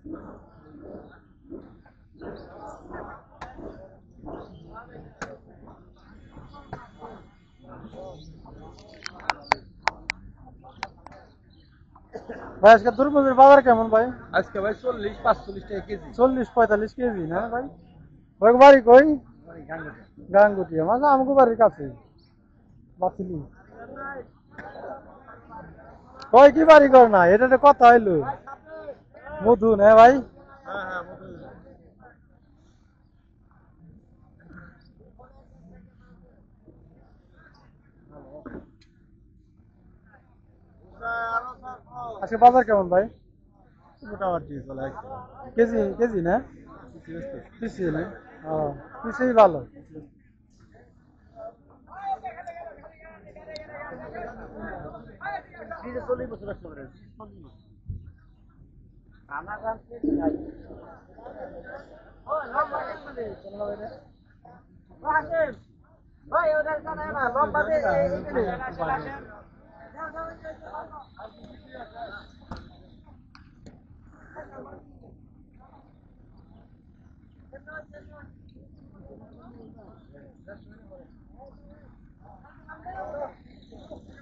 ভাই আজকে তরমুজের বাজার কেমন ভাই? আজকে ভাই 40-45 টাকা কেজি। 40-45 কেজি না ভাই? ভাই বাড়ি কই? গাঙ্গুটিয়া মানে আমাকে বাড়ির কাছে বাতিলি কয় কি বাড়ি কর না এটা তো কথা হইলো মধু না ভাই? হ্যাঁ হ্যাঁ মধু। আজকে বাজার কেমন ভাই? মোটামুটি চলে কেজি কেজি না পিসি না? ও পিসি ভালো।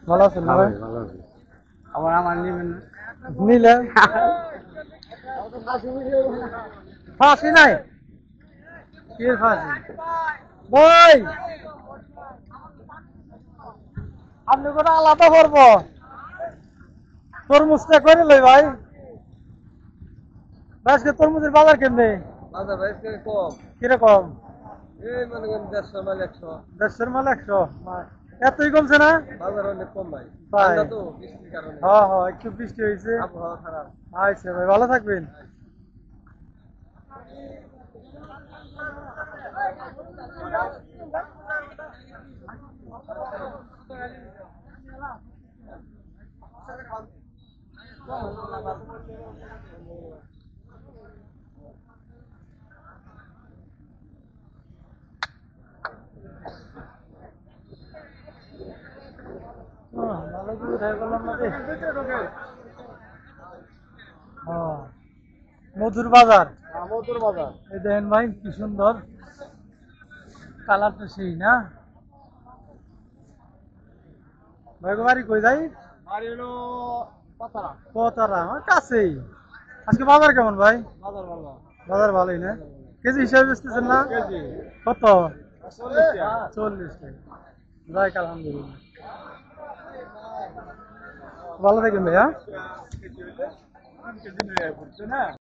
ভালো আছেন না ভাই? ভালো আছে। আবার আমার নেবেন না? নিলে ফাঁসি নাই কি ফাঁসি ভাই আপনি কোনো আলাদা করবো তরমুজটা করে লই ভাই। আজকে তরমুজের বাজার কেমনে? বাজার ভাই কম। কিরকম? এই মনে করেন 150 মাল 100। 150 মাল 100 এতই কমছে না? বাজার অনেক কম ভাই। তাই? ঠান্ডা তো বৃষ্টির কারণে। হ্যাঁ হ্যাঁ একটু বৃষ্টি হয়েছে। আবহাওয়া খারাপ। আচ্ছা ভাই ভালো থাকবেন। ভালো করে উঠাই বললাম না রে। মধুর বাজার মধুর বাজার। এই দেখেন ভাই কি সুন্দর কালারটা সেই না ভাই বাড়ি কই যাই? বাড়ি হলো পাতারা। কতারা আমার কাছেই। আজকে বাজার কেমন ভাই? বাজার ভালো। বাজার ভালোই না? কেজি হিসাবে বেচতেছেন না? কেজি কত? 40 টাকা। 40 টাকা। যাই আলহামদুলিল্লাহ। ভালো থাকবেন ভাইয়া। কেজি হইলে 3 কেজি নিয়ে পড়ছে না।